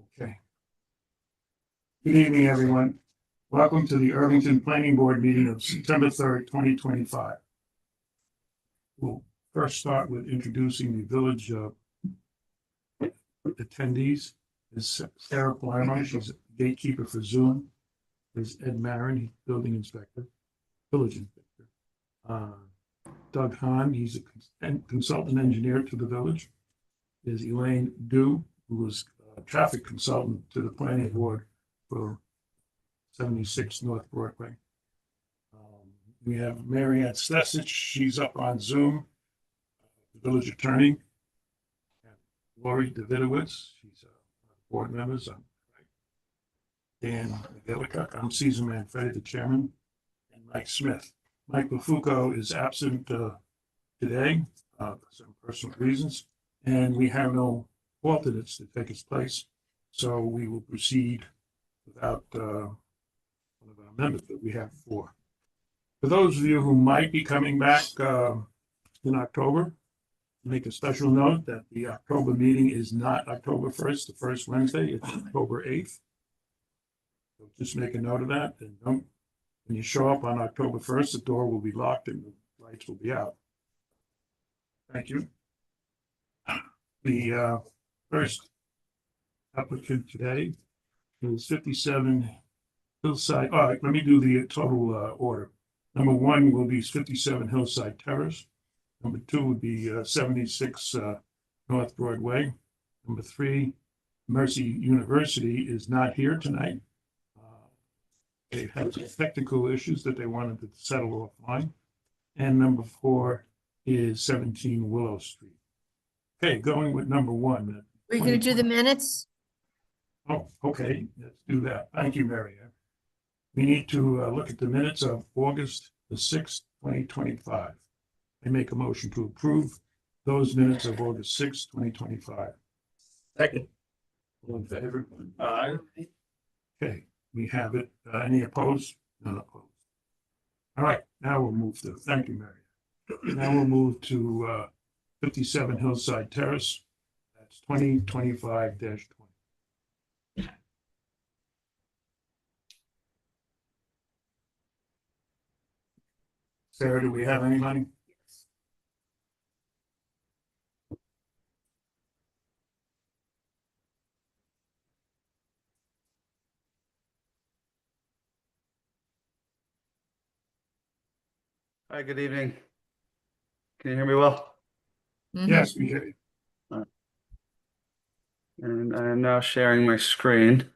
Okay. Good evening, everyone. Welcome to the Irvington Planning Board meeting of September 3rd, 2025. We'll first start with introducing the village attendees. Is Sarah Palermo, she's a gatekeeper for Zoom. There's Ed Marin, building inspector, village inspector. Doug Hahn, he's a consultant engineer to the village. There's Elaine Dew, who is a traffic consultant to the planning board for 76 North Broadway. We have Marianne Stesich, she's up on Zoom, the village attorney. And Lori Davidowitz, she's a board member. Dan McGillicuddy, I'm Caesar Manfredi, the chairman, and Mike Smith. Mike Bufuco is absent today for some personal reasons, and we have no alternates to take his place, so we will proceed without one of our members, but we have 4. For those of you who might be coming back in October, make a special note that the October meeting is not October 1st, the first Wednesday, it's October 8th. So just make a note of that, and when you show up on October 1st, the door will be locked and the lights will be out. Thank you. The first applicant today is 57 Hillside. All right, let me do the total order. Number 1 will be 57 Hillside Terrace. Number 2 would be 76 North Broadway. Number 3, Mercy University is not here tonight. They had some technical issues that they wanted to settle offline. And number 4 is 17 Willow Street. Okay, going with number 1. We're going to do the minutes? Oh, okay, let's do that. Thank you, Marianne. We need to look at the minutes of August the 6th, 2025. I make a motion to approve those minutes of August 6th, 2025. Second. All in favor? Aye. Okay, we have it. Any opposed? None opposed. All right, now we'll move to, thank you, Marianne. Now we'll move to 57 Hillside Terrace. That's 2025-20. Sarah, do we have anybody? Hi, good evening. Can you hear me well? Yes, we hear you. And I am now sharing my screen.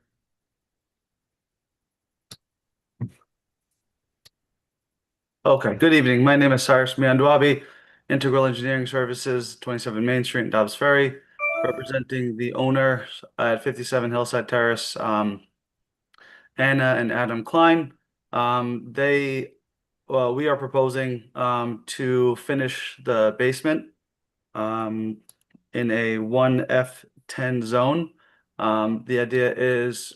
Okay, good evening. My name is Cyrus Miandwabi, Integral Engineering Services, 27 Main Street in Dobbs Ferry, representing the owner at 57 Hillside Terrace, Anna and Adam Klein. We are proposing to finish the basement in a 1F10 zone. The idea is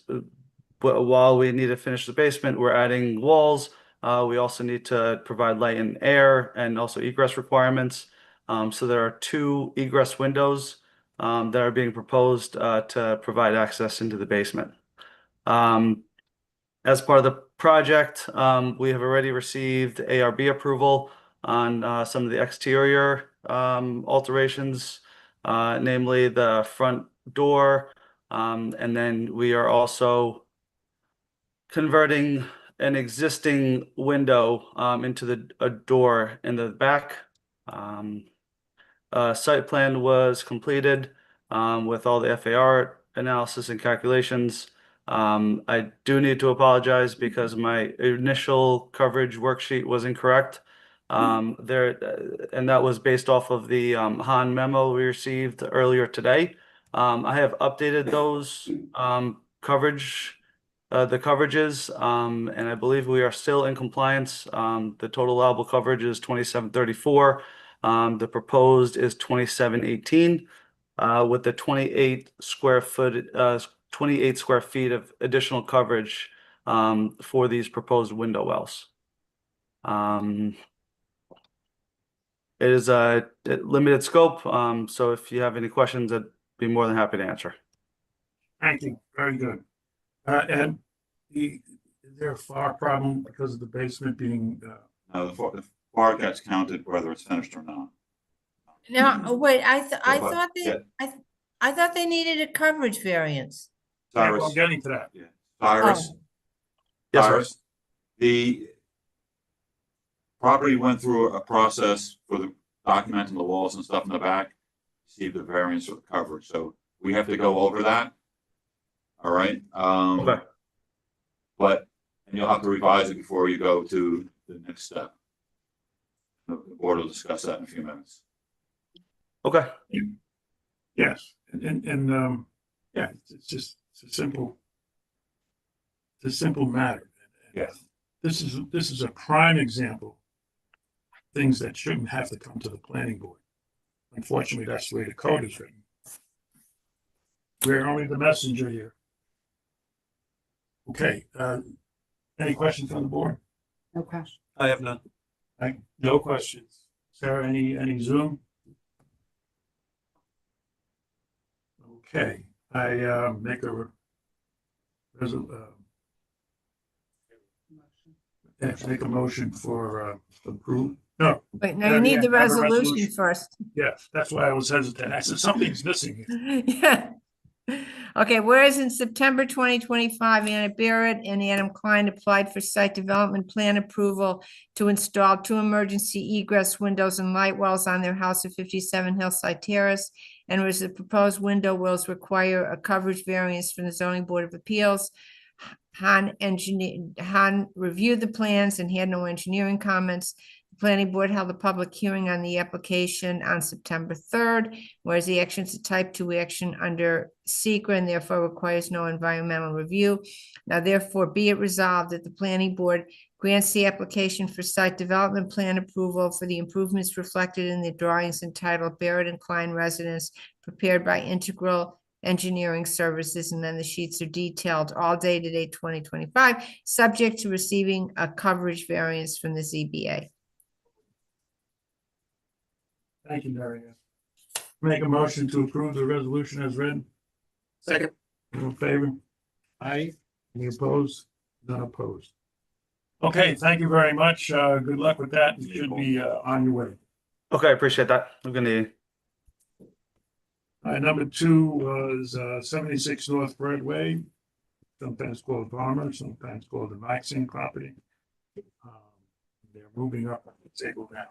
while we need to finish the basement, we're adding walls. We also need to provide light and air and also egress requirements. So there are 2 egress windows that are being proposed to provide access into the basement. As part of the project, we have already received ARB approval on some of the exterior alterations, namely the front door. And then we are also converting an existing window into a door in the back. Site plan was completed with all the FAR analysis and calculations. I do need to apologize because my initial coverage worksheet was incorrect. And that was based off of the Hahn memo we received earlier today. I have updated those the coverages, and I believe we are still in compliance. The total allowable coverage is 2734. The proposed is 2718, with the 28 square feet of additional coverage for these proposed window wells. It is a limited scope, so if you have any questions, I'd be more than happy to answer. Thank you. Very good. And is there a FAR problem because of the basement being, The FAR gets counted whether it's finished or not. Now, wait, I Yeah. thought they needed a coverage variance. yeah, well, Cyrus, I'm getting to that. yeah. Cyrus, Oh. Yes, sir. Cyrus, the property went through a process for the documenting the walls and stuff in the back, received the variance for the coverage, so we have to go over that. All right, Okay. but, and you'll have to revise it before you go to the next step. The board will discuss that in a few minutes. Okay. Yes, and yeah, it's just, it's a simple matter. Yes. This is a prime example. of Things that shouldn't have to come to the planning board. Unfortunately, that's the way the code is written. We're only the messenger here. Okay, any questions from the board? No question. I have none. No questions. Sarah, any Zoom? Okay, I make a make a motion for approve. No, Wait, no, Yeah, you need yeah, the have a resolution resolution. first. yes, that's why I was hesitant. I said something's missing here. Yeah. Okay, whereas in September 2025, Anna Barrett and Adam Klein applied for site development plan approval to install 2 emergency egress windows and light wells on their house at 57 Hillside Terrace. And whereas the proposed window wells require a coverage variance from the Zoning Board of Appeals. Han reviewed the plans and had no engineering comments. The planning board held a public hearing on the application on September 3rd, whereas the action is a type 2 action under SECR and therefore requires no environmental review. Now therefore be it resolved that the planning board grants the application for site development plan approval for the improvements reflected in the drawings entitled Barrett and Klein Residence prepared by Integral Engineering Services, and then the sheets are detailed, all dated 8/2025, subject to receiving a coverage variance from the ZBA. Thank you, Daria. Make a motion to approve the resolution as written. Second. All in favor? Aye. Any opposed? None opposed. Okay, thank you very much. Good luck with that. You should be on your way. Okay, I appreciate that. I'm gonna. Number 2 was 76 North Broadway, sometimes called Palmer, sometimes called the Maxine property. They're moving up the table now.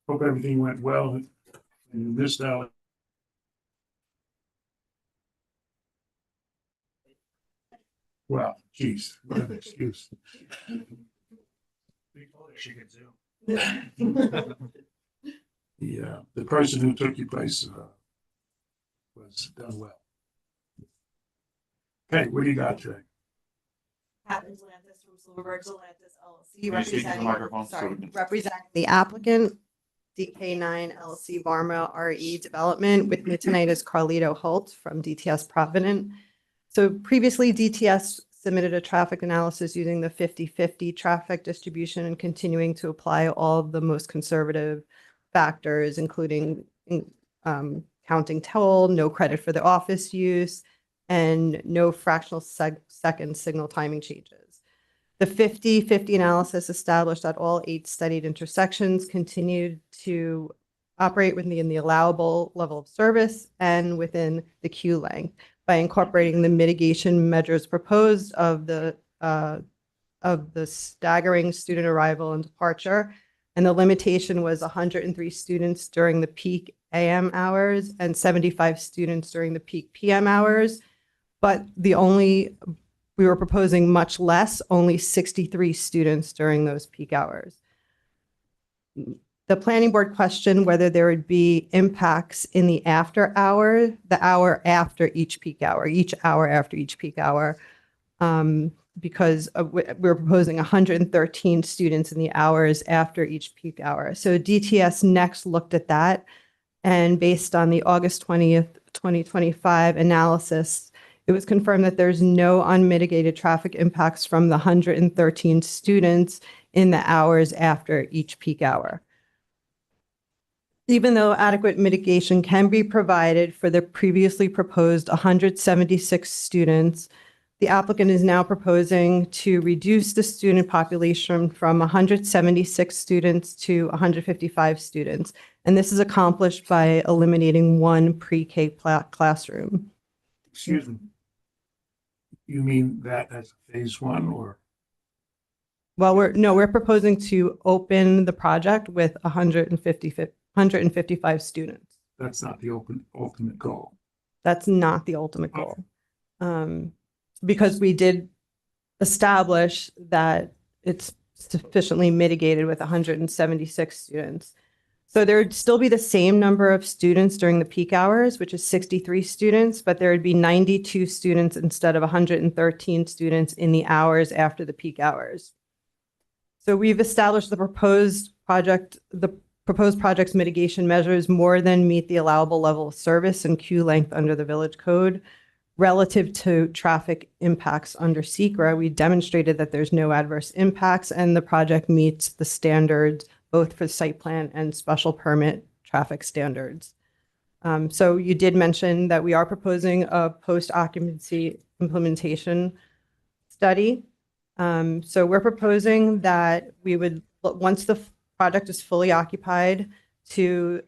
Hope everything went well and you missed out. Well, geez, what an excuse. The person who took your place was done well. Okay, what do you got, Jay? Kathy Zelantis from Silverberg Zelantis LLC, Can you speak to the microphone so we can- representing the applicant, DK9 LLC Varma RE Development. With me tonight is Carlito Holt from DTS Provident. So previously, DTS submitted a traffic analysis using the 50/50 traffic distribution and continuing to apply all of the most conservative factors, including counting toll, no credit for the office use, and no fractional second signal timing changes. The 50/50 analysis established that all 8 studied intersections continued to operate within the allowable level of service and within the queue length by incorporating the mitigation measures proposed of the staggering student arrival and departure. And the limitation was 103 students during the peak AM hours and 75 students during the peak PM hours. But we were proposing much less, only 63 students during those peak hours. The planning board questioned whether there would be impacts in the after hour, the hour after each peak hour, each hour after each peak hour, because we're proposing 113 students in the hours after each peak hour. So DTS next looked at that, and based on the August 20th, 2025 analysis, It was confirmed that there's no unmitigated traffic impacts from the 113 students in the hours after each peak hour. Even though adequate mitigation can be provided for the previously proposed 176 students, the applicant is now proposing to reduce the student population from 176 students to 155 students. And this is accomplished by eliminating one pre-K classroom. Excuse me. You mean that as phase one or? Well, we're proposing to open the project with 155 students. That's not the ultimate goal. That's not the ultimate goal. Because we did establish that it's sufficiently mitigated with 176 students. So there would still be the same number of students during the peak hours, which is 63 students, but there would be 92 students instead of 113 students in the hours after the peak hours. So we've established the proposed project's mitigation measures more than meet the allowable level of service and queue length under the village code. Relative to traffic impacts under SECRA, we demonstrated that there's no adverse impacts and the project meets the standards both for site plan and special permit traffic standards. So you did mention that we are proposing a post-occupancy implementation study. So we're proposing that we would, once the project is fully occupied, to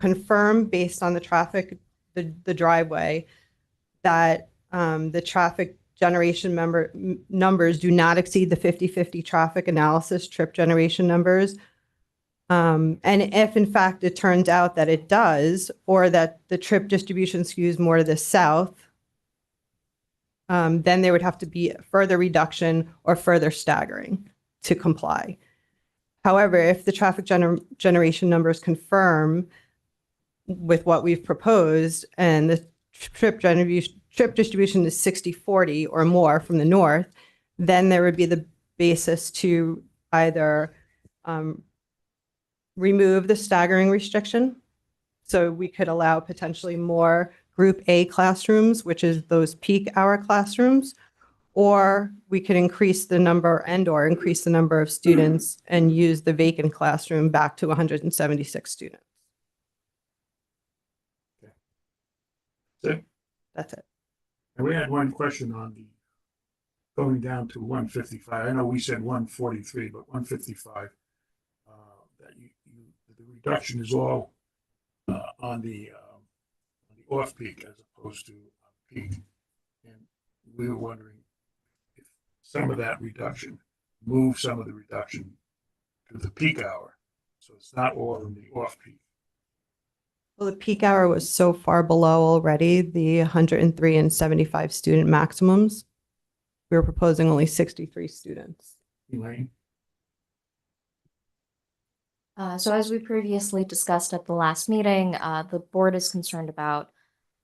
confirm based on the traffic, the driveway, that the traffic generation numbers do not exceed the 50/50 traffic analysis trip generation numbers. And if in fact it turns out that it does, or that the trip distribution skews more to the south, then there would have to be further reduction or further staggering to comply. However, if the traffic generation numbers confirm with what we've proposed and the trip distribution is 60/40 or more from the north, then there would be the basis to either remove the staggering restriction. So we could allow potentially more Group A classrooms, which is those peak hour classrooms, or we could increase the number or increase the number of students and use the vacant classroom back to 176 students. So, That's it. and we had one question on the going down to 155. I know we said 143, but 155. That the reduction is all on the off peak as opposed to peak, and we were wondering if some of that reduction move some of the reduction to the peak hour, so it's not all in the off peak. Well, the peak hour was so far below already the 103 and 75 student maximums. We were proposing only 63 students. Elaine? So as we previously discussed at the last meeting, the board is concerned about,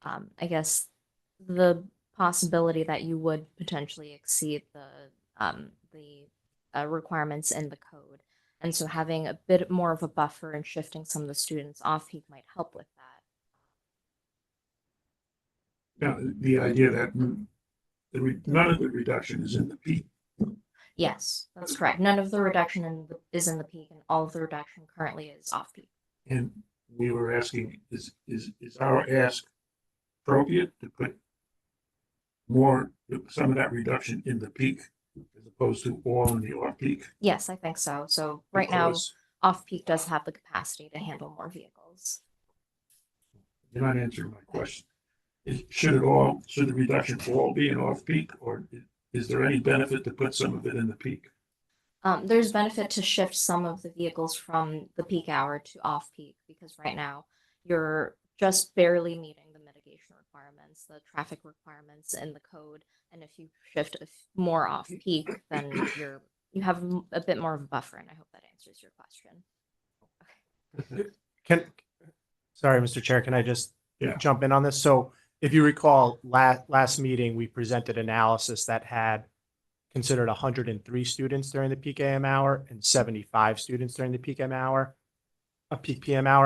I guess, the possibility that you would potentially exceed the requirements in the code. And so having a bit more of a buffer and shifting some of the students off peak might help with that. Now, the idea that none of the reduction is in the peak. Yes, that's correct. None of the reduction is in the peak, and all of the reduction currently is off peak. And we were asking, is our ask appropriate to put some of that reduction in the peak as opposed to all in the off peak? Yes, I think so. So right now, Because off peak does have the capacity to handle more vehicles. you're not answering my question. Should the reduction all be in off peak, or is there any benefit to put some of it in the peak? There's benefit to shift some of the vehicles from the peak hour to off peak, because right now you're just barely meeting the mitigation requirements, the traffic requirements in the code. And if you shift more off peak, then you have a bit more of a buffer, and I hope that answers your question. Sorry, Mr. Chair, can I just Yeah. jump in on this? So if you recall, last meeting, we presented analysis that had considered 103 students during the peak AM hour and 75 students during the peak PM hour,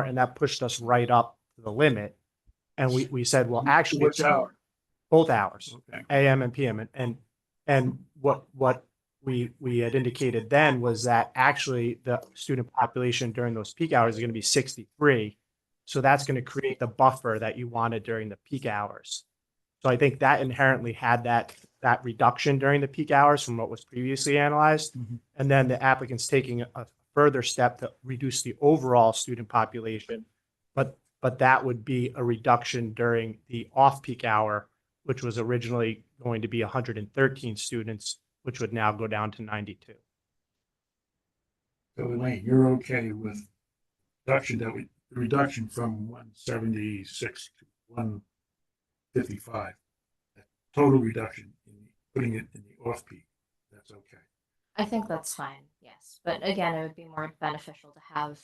and that pushed us right up to the limit. And we said, well, actually, Which hour? both hours. Okay. AM and PM. And what we had indicated then was that actually the student population during those peak hours is going to be 63. So that's going to create the buffer that you wanted during the peak hours. So I think that inherently had that reduction during the peak hours from what was previously analyzed. Mhm. And then the applicant's taking a further step to reduce the overall student population. But that would be a reduction during the off-peak hour, which was originally going to be 113 students, which would now go down to 92. So Elaine, you're okay with reduction from 176 to 155? Total reduction in putting it in the off-peak, that's okay. I think that's fine, yes. But again, it would be more beneficial to have a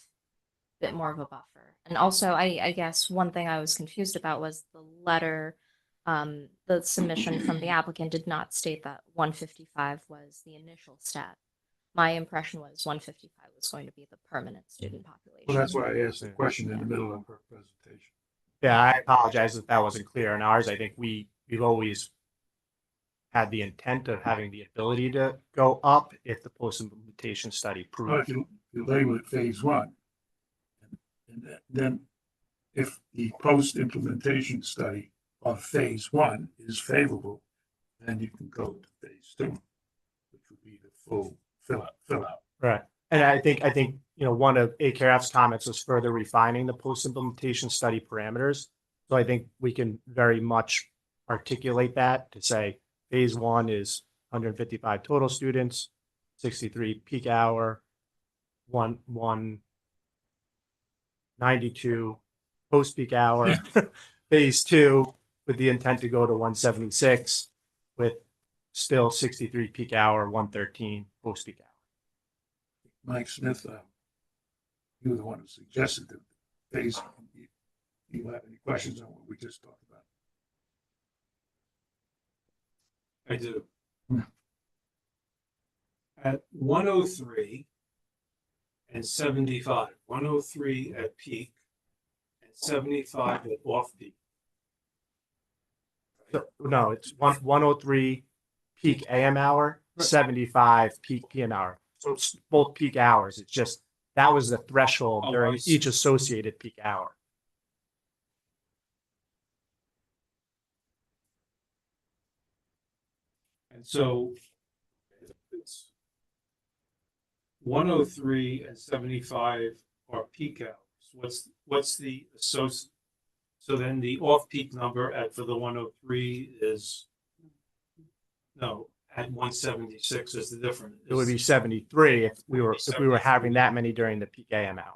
bit more of a buffer. And also, I guess one thing I was confused about was the letter, the submission from the applicant did not state that 155 was the initial stat. My impression was 155 was going to be the permanent student population. Well, that's why I asked the question in the middle of her presentation. Yeah, I apologize if that wasn't clear in ours. I think we've always had the intent of having the ability to go up if the post-implementation study Well, proved. if you label it phase one, then if the post-implementation study of phase one is favorable, then you can go to phase two, which would be the full fill out. Right. And I think, one of AKRF's comments was further refining the post-implementation study parameters. So I think we can very much articulate that to say phase one is 155 total students, 63 peak hour, 192 post-peak hour. Phase two with the intent to go to 176 with still 63 peak hour, 113 post-peak hour. Mike Smith, you were the one who suggested the phase. Do you have any questions on what we just talked about? I do. Hmm. At 103 and 75, 103 at peak and 75 at off peak. So, no, it's 103 peak AM hour, 75 peak PM hour. So it's both peak hours. It's just that was the threshold Oh, during I see. each associated peak hour. And so it's 103 and 75 are peak hours. What's the associate? So then the off peak number for the 103 is at 176 is the difference. It would be 73 if we were having that many during the peak AM hour.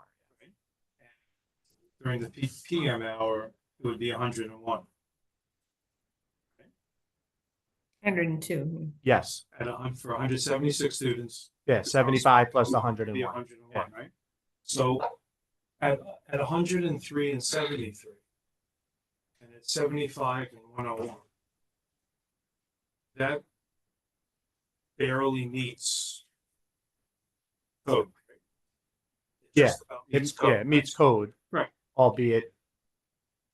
During the peak PM hour, it would be 101. 102. Yes. For 176 students. Yeah, 75 plus the Be 101. 101, right? So at 103 and 73, and at 75 and 101, that barely meets code. It Yeah, just about meets code, It meets code. Right. Albeit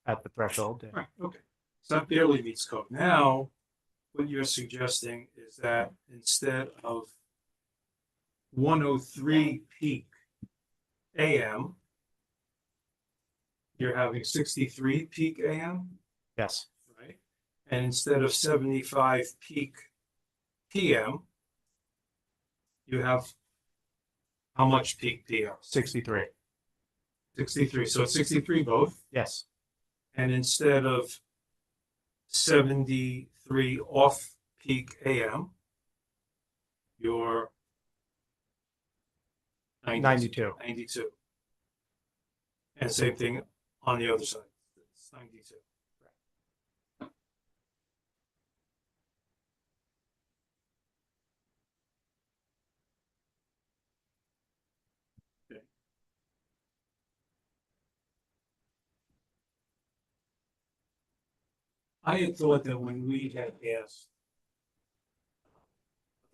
at the threshold. Yeah. Right, okay. So that barely meets code. Now, what you're suggesting is that instead of 103 peak AM, you're having 63 peak AM, Yes. right? And instead of 75 peak PM, you have how much peak PM? 63. 63. So it's 63 both. Yes. And instead of 73 off peak AM, you're 92. 92. And same thing on the other side. It's 92. Okay. I had thought that when we had asked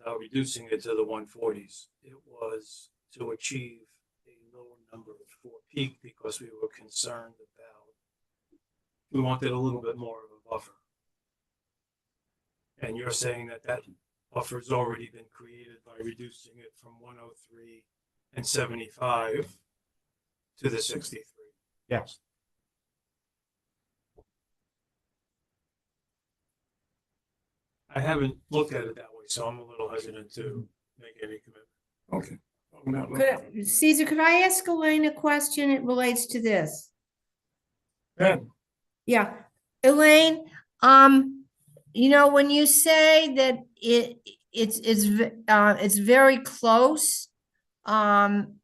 about reducing it to the 140s, it was to achieve a lower number for peak because we were concerned about, we wanted a little bit more of a buffer. And you're saying that that buffer's already been created by reducing it from 103 and 75 to the 63. Yes. I haven't looked at it that way, so I'm a little hesitant to make any commitment. Okay. I'm not looking- Caesar, could I ask Elaine a question? It relates to this. Ben, Yeah, Elaine, when you say that it's very close, when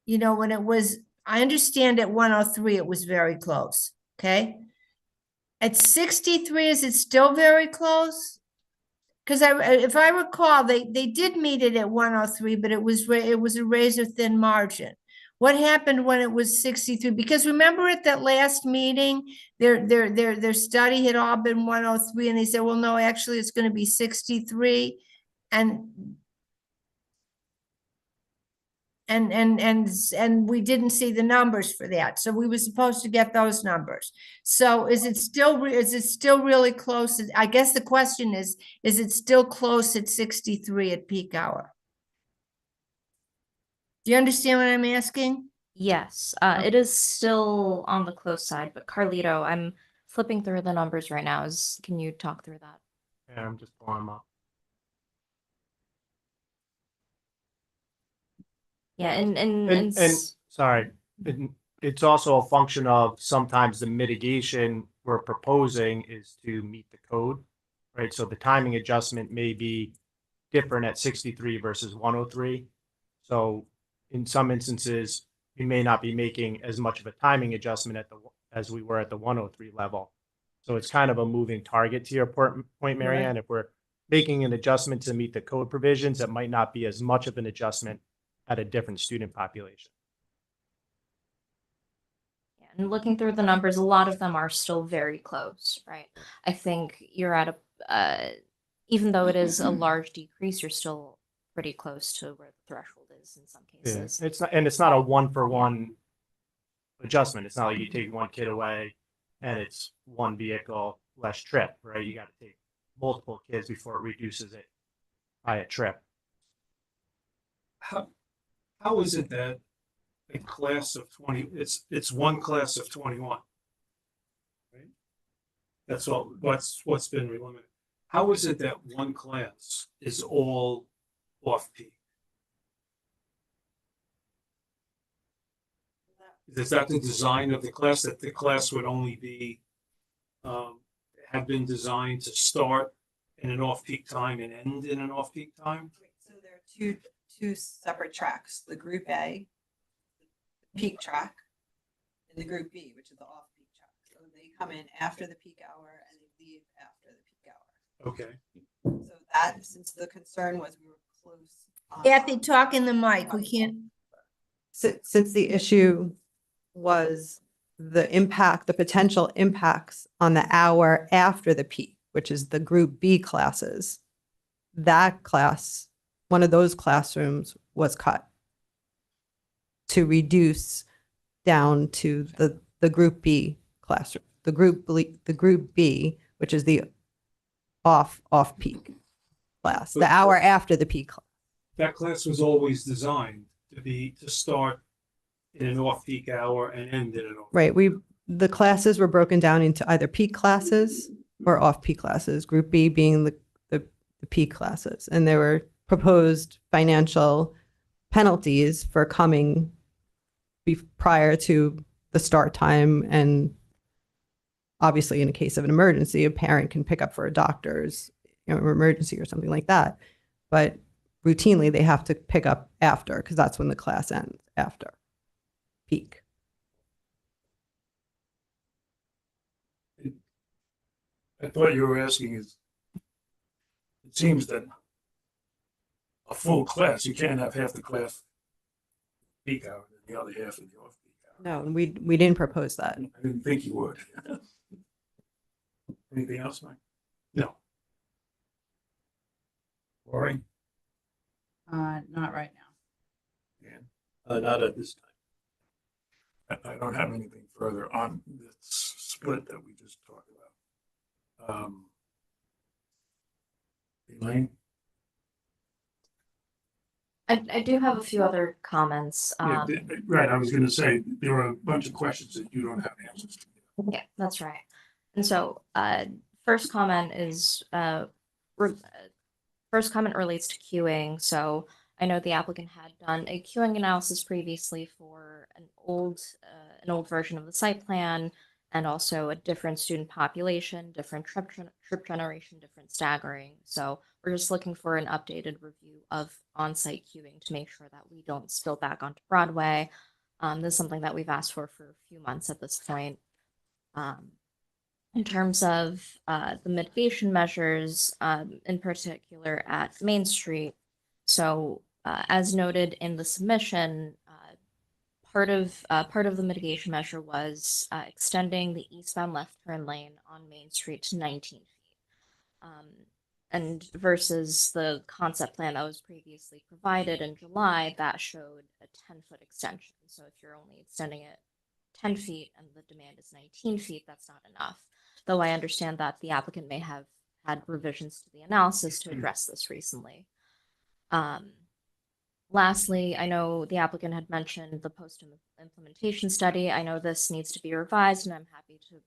it was, I understand at 103, it was very close, okay? At 63, is it still very close? Because if I recall, they did meet it at 103, but it was a razor thin margin. What happened when it was 63? Because remember at that last meeting, their study had all been 103, and they said, well, no, actually, it's going to be 63. And we didn't see the numbers for that. So we were supposed to get those numbers. So is it still really close? I guess the question is it still close at 63 at peak hour? Do you understand what I'm asking? Yes, it is still on the close side, but Carlito, I'm flipping through the numbers right now. Can you talk through that? Yeah, I'm just pulling them up. Yeah, And sorry, it's also a function of sometimes the mitigation we're proposing is to meet the code, right? So the timing adjustment may be different at 63 versus 103. So in some instances, we may not be making as much of a timing adjustment as we were at the 103 level. So it's kind of a moving target to your point, Marianne. If we're making an adjustment to meet the code provisions, it might not be as much of an adjustment at a different student population. Yeah, and looking through the numbers, a lot of them are still very close, right? I think you're at even though it is a large decrease, you're still pretty close to where the threshold is in some cases. It's not a 1-for-1 adjustment. It's not like you take one kid away and it's one vehicle less trip, right? You got to take multiple kids before it reduces it by a trip. How is it that a class of 20, it's one class of 21? Right? That's all, what's been relimited. How is it that one class is all off-peak? Is that the design of the class, that the class would only be, have been designed to start in an off-peak time and end in an off-peak time? So there are two separate tracks, the Group A, the peak track, and the Group B, which is the off-peak track. So they come in after the peak hour and they leave after the peak hour. Okay. So that, since the concern was we were close. Kathy, talk in the mic. We can't. Since the issue was the potential impacts on the hour after the peak, which is the Group B classes, that class, one of those classrooms was cut to reduce down to the Group B classroom, the Group B, which is the off-peak class, the hour after the peak class. That class was always designed to start in an off-peak hour and end in an off. Right, the classes were broken down into either peak classes or off-peak classes, Group B being the peak classes. And there were proposed financial penalties for coming prior to the start time. And obviously, in a case of an emergency, a parent can pick up for a doctor's emergency or something like that. But routinely, they have to pick up after, because that's when the class ends, after peak. I thought you were asking is, it seems that a full class, you can't have half the class peak hour and the other half in the off-peak hour. No, and we didn't propose that. I didn't think you would. Anything else, Mike? No. Lori? Not right now. Not at this time. I don't have anything further on this split that we just talked about. I do have a few other comments. Yeah, right, I was gonna say, there are a bunch of questions that you don't have answers to. Yeah, that's right. And so, first comment is, re- first comment relates to queuing. So I know the applicant had done a queuing analysis previously for an old version of the site plan, and also a different student population, different trip generation, different staggering. So we're just looking for an updated review of on-site queuing to make sure that we don't spill back onto Broadway. This is something that we've asked for a few months at this point. In terms of the mitigation measures, in particular at Main Street. So, as noted in the submission, part of the mitigation measure was extending the eastbound left turn lane on Main Street to 19 feet. And versus the concept plan that was previously provided in July, that showed a 10-foot extension. So if you're only extending it 10 feet and the demand is 19 feet, that's not enough. Though I understand that the applicant may have had revisions to the analysis to address this recently. Lastly, I know the applicant had mentioned the post-implementation study. I know this needs to be revised, and I'm happy to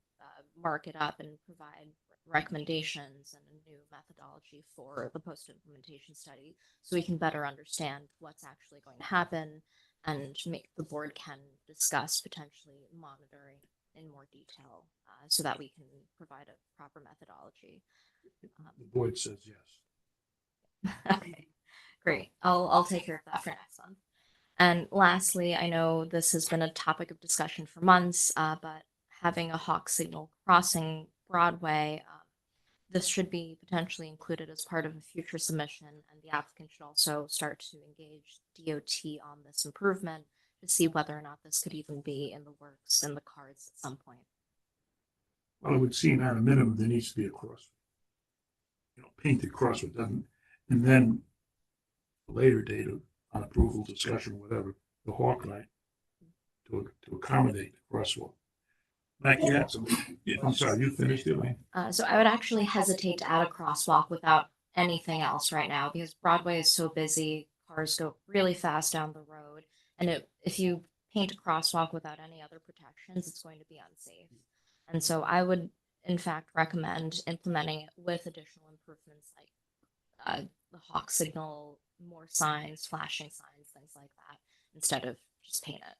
mark it up and provide recommendations and a new methodology for the post-implementation study so we can better understand what's actually going to happen and the board can discuss potentially monitoring in more detail so that we can provide a proper methodology. The board says yes. Okay, great. I'll take care of that for next month. And lastly, I know this has been a topic of discussion for months, but having a hawk signal crossing Broadway, this should be potentially included as part of a future submission, and the applicant should also start to engage DOT on this improvement to see whether or not this could even be in the works, in the cards at some point. Well, it would seem at a minimum, there needs to be a crosswalk. Painted crosswalk doesn't, and then a later date on approval, discussion, whatever, the hawk light to accommodate the crosswalk. Mike, you had some, I'm sorry, you finished it, Wayne? So I would actually hesitate to add a crosswalk without anything else right now because Broadway is so busy, cars go really fast down the road, and if you paint a crosswalk without any other protections, it's going to be unsafe. And so I would, in fact, recommend implementing it with additional improvements like the hawk signal, more signs, flashing signs, things like that, instead of just paint it.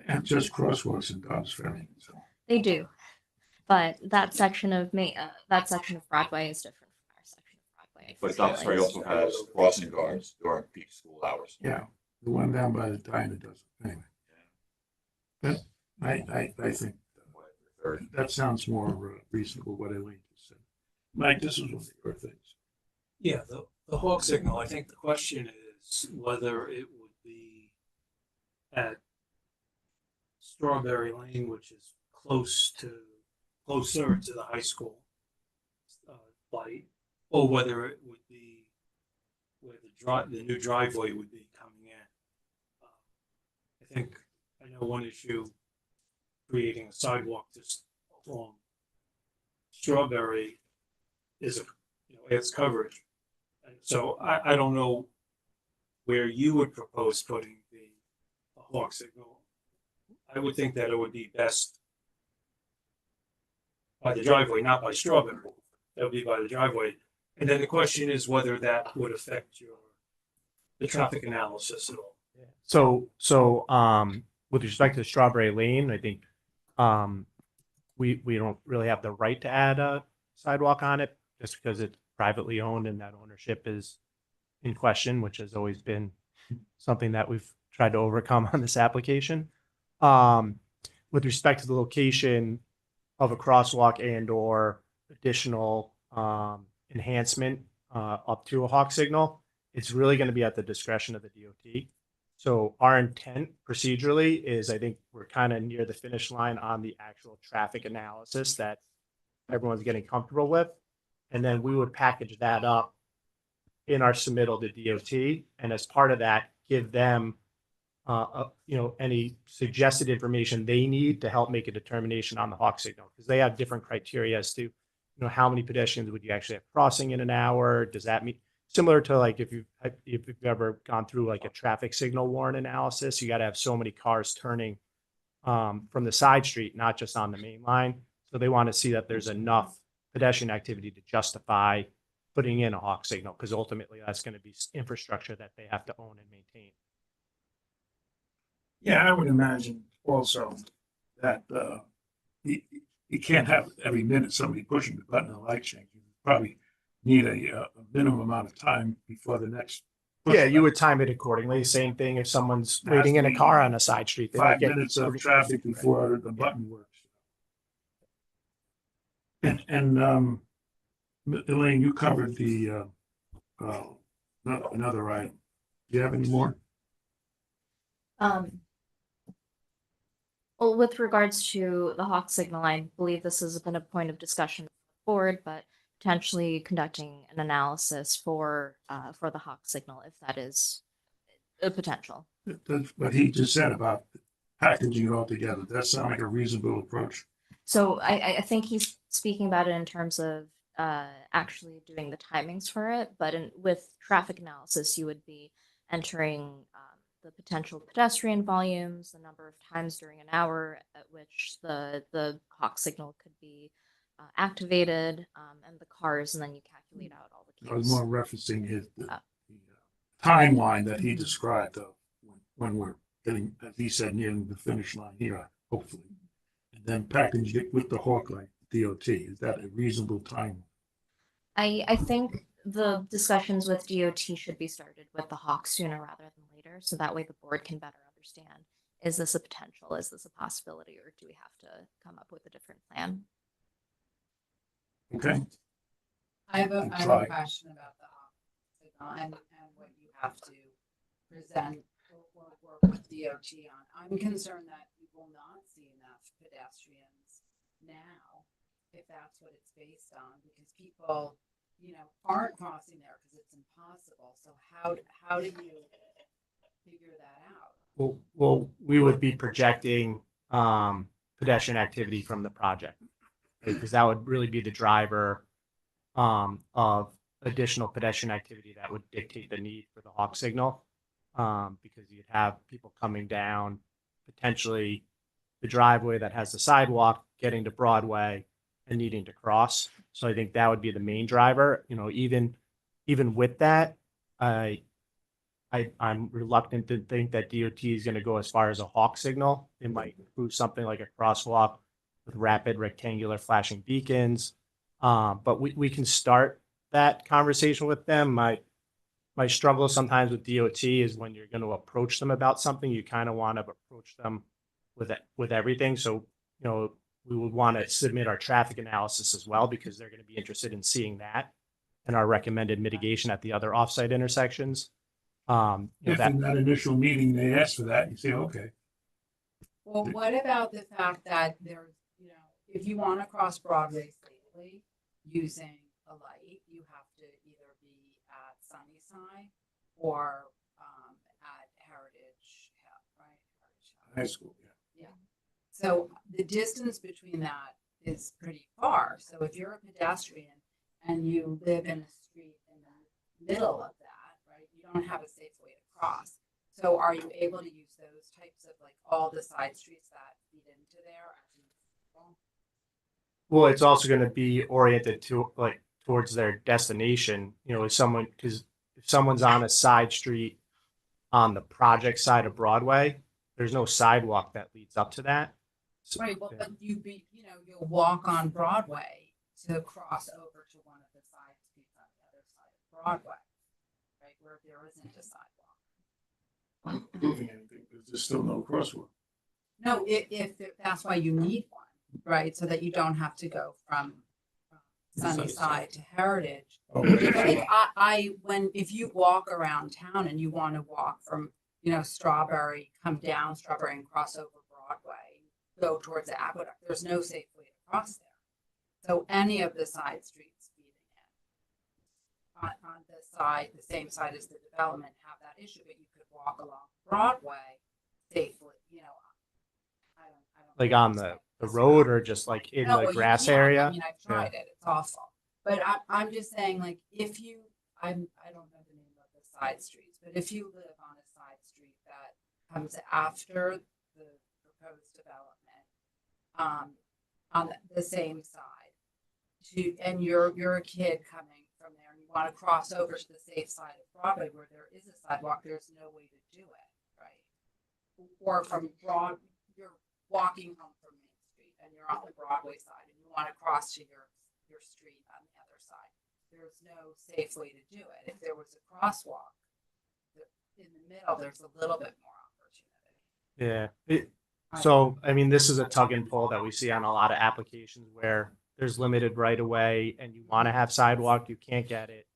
And just crosswalks in Dobbs Ferry. So. They do, but that section of Broadway is different from our section of Broadway. But Dobbs Ferry also has crossing guards during peak school hours. Yeah, the one down by the diner does it anyway. But I think that sounds more reasonable. What Elaine just said. Mike, this is one of your things. Yeah, the hawk signal, I think the question is whether it would be at Strawberry Lane, which is closer to the high school light, or whether it would be where the new driveway would be coming in. I think I know one issue, creating a sidewalk just along Strawberry is adds coverage. And so I don't know where you would propose putting the hawk signal. I would think that it would be best by the driveway, not by Strawberry. That would be by the driveway. And then the question is whether that would affect the traffic analysis at all. So with respect to Strawberry Lane, I think we don't really have the right to add a sidewalk on it just because it's privately owned and that ownership is in question, which has always been something that we've tried to overcome on this application. With respect to the location of a crosswalk and or additional enhancement up to a hawk signal, it's really going to be at the discretion of the DOT. So our intent procedurally is I think we're kind of near the finish line on the actual traffic analysis that everyone's getting comfortable with. And then we would package that up in our submittal to DOT. And as part of that, give them any suggested information they need to help make a determination on the hawk signal, because they have different criteria as to, how many pedestrians would you actually have crossing in an hour? Does that mean? similar to like if you've ever gone through like a traffic signal warrant analysis, you got to have so many cars turning from the side street, not just on the main line. So they want to see that there's enough pedestrian activity to justify putting in a hawk signal, because ultimately that's going to be infrastructure that they have to own and maintain. Yeah, I would imagine also that you can't have every minute somebody pushing the button and the light change. You probably need a minimum amount of time before the next. push Yeah, you button. would time it accordingly. Same thing if someone's Has waiting in to a be car on a side street. they might 5 get minutes of 30 traffic before the button works. And Elaine, you covered the another item. Do you have any more? Well, with regards to the hawk signal, I believe this has been a point of discussion with the board, but potentially conducting an analysis for the hawk signal, if that is a potential. That's what he just said about packaging it all together. That sounds like a reasonable approach. So I think he's speaking about it in terms of actually doing the timings for it, but with traffic analysis, you would be entering the potential pedestrian volumes, the number of times during an hour at which the hawk signal could be activated, and the cars, and then you calculate out all the I was queues. more referencing the timeline that he described when we're getting, as he said, nearing the finish line here, hopefully. And then package it with the Hawkeye DOT. Is that a reasonable time? I think the discussions with DOT should be started with the hawk sooner rather than later, so that way the board can better understand, is this a potential, is this a possibility, or do we have to come up with a different plan? Okay, I have Good a try. question about the hawk signal and what you have to present or work with DOT on. I'm concerned that you will not see enough pedestrians now, if that's what it's based on, because people, aren't crossing there because it's impossible. So how do you figure that out? Well, we would be projecting pedestrian activity from the project, because that would really be the driver of additional pedestrian activity that would dictate the need for the hawk signal, because you'd have people coming down potentially the driveway that has the sidewalk, getting to Broadway and needing to cross. So I think that would be the main driver. Even with that, I'm reluctant to think that DOT is going to go as far as a hawk signal. It might include something like a crosswalk with rapid rectangular flashing beacons. But we can start that conversation with them. My struggle sometimes with DOT is when you're going to approach them about something, you kind of want to approach them with everything. So, we would want to submit our traffic analysis as well, because they're going to be interested in seeing that and our recommended mitigation at the other offsite intersections. if in that initial meeting they ask for that, you say, okay. Well, what about the fact that there's, if you want to cross Broadway safely using a light, you have to either be at Sunnyside or at Heritage, right? High school, yeah. So the distance between that is pretty far. So if you're a pedestrian and you live in a street in the middle of that, right, you don't have a safe way to cross. So are you able to use those types of all the side streets that feed into there? Well, it's also going to be oriented to towards their destination. If someone's on a side street on the project side of Broadway, there's no sidewalk that leads up to that. Right, well, but you'll walk on Broadway to cross over to one of the side streets on the other side of Broadway, right, where there isn't a sidewalk. Proving anything, because there's still no crosswalk. No, if that's why you need one, right, so that you don't have to go from Sunnyside to Heritage. Oh, If you walk around town and you want to walk from, Strawberry, come down Strawberry and cross over Broadway, go towards the Aqueduct, there's no safe way to cross there. So any of the side streets feeding in on the side, the same side as the development, have that issue, but you could walk along Broadway safely, I don't. Like on the road, or just like in No, the well, you grass can't. area. I mean, I've tried it, it's awful. But I'm just saying, if I don't know the name of the side streets, but if you live on a side street that comes after the proposed development, on the same side, and you're a kid coming from there and you want to cross over to the safe side of Broadway where there is a sidewalk, there's no way to do it, right? Or from you're walking home from Main Street and you're on the Broadway side and you want to cross to your street on the other side. There's no safe way to do it. If there was a crosswalk in the middle, there's a little bit more opportunity. Yeah. So, I mean, this is a tug and pull that we see on a lot of applications where there's limited right of way and you want to have sidewalk, you can't get it.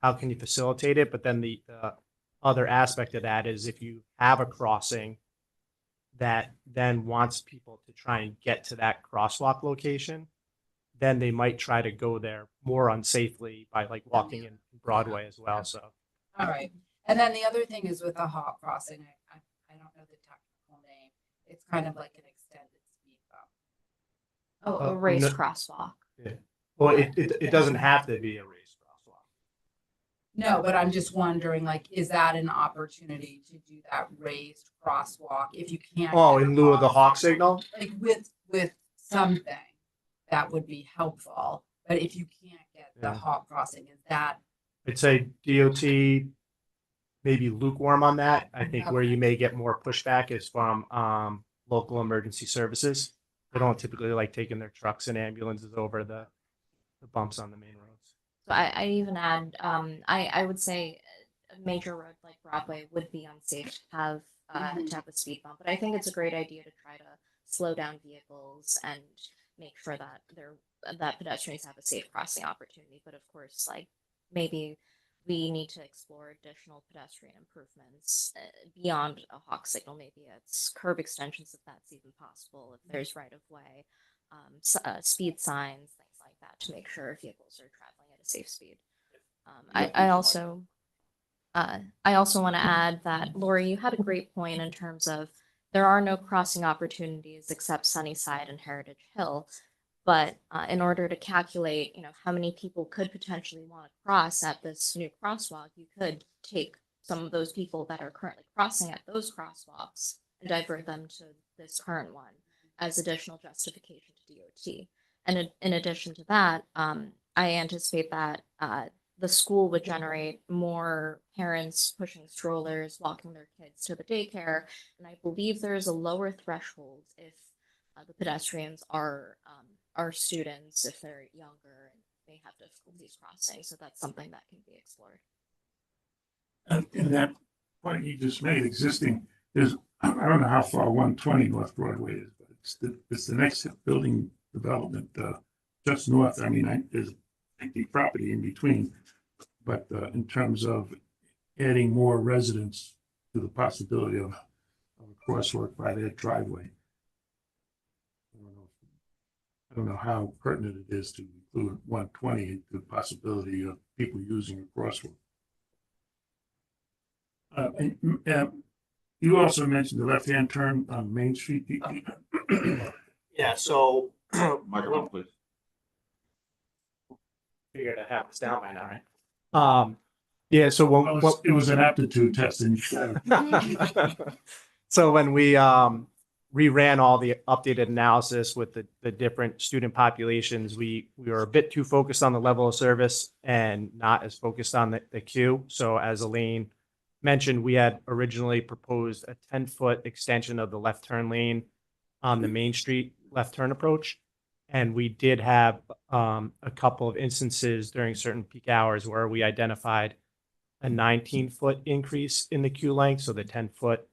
How can you facilitate it? But then the other aspect of that is if you have a crossing that then wants people to try and get to that crosswalk location, then they might try to go there more unsafely by like walking in Broadway as well. So, All right. And then the other thing is with a hot crossing, I don't know the technical name. It's kind of like an extended speed bump. Oh, a raised crosswalk. well, it doesn't have to be a raised crosswalk. No, but I'm just wondering, like, is that an opportunity to do that raised crosswalk if you can't? Oh, get in lieu of the hawk across? signal? Like with something that would be helpful, but if you can't get the Yeah. hawk crossing, is that? I'd say DOT maybe lukewarm on that. I think where Okay. you may get more pushback is from local emergency services. They don't typically like taking their trucks and ambulances over the bumps on the main roads. So I even add, I would say a major road like Broadway would be unsafe to have a speed bump, but I think it's a great idea to try to slow down vehicles and make sure that that pedestrians have a safe crossing opportunity. But of course, like maybe we need to explore additional pedestrian improvements beyond a hawk signal. Maybe it's curb extensions if that's even possible. If there's right of way, speed signs, things like that, to make sure vehicles are traveling at a safe speed. I also want to add that, Lori, you had a great point in terms of there are no crossing opportunities except Sunnyside and Heritage Hill. But in order to calculate, how many people could potentially want to cross at this new crosswalk, you could take some of those people that are currently crossing at those crosswalks and divert them to this current one as additional justification to DOT. And in addition to that, I anticipate that the school would generate more parents pushing strollers, walking their kids to the daycare. And I believe there's a lower threshold if the pedestrians are students, if they're younger and may have difficulties crossing. So that's something that can be explored. And that point you just made, existing, there's, I don't know how far 120 North Broadway is, but it's the next building development just north. I mean, there's the property in between, but in terms of adding more residents to the possibility of a crosswalk by their driveway. I don't know how pertinent it is to include 120, the possibility of people using a crosswalk. You also mentioned the left-hand turn on Main Street. Yeah, so Microphone, please. figured I have this down by now, right? Yeah, so Well, it was an aptitude test and so when we reran all the updated analysis with the different student populations, we were a bit too focused on the level of service and not as focused on the queue. So as Elaine mentioned, we had originally proposed a 10-foot extension of the left turn lane on the Main Street left turn approach. And we did have a couple of instances during certain peak hours where we identified a 19-foot increase in the queue length. So the 10-foot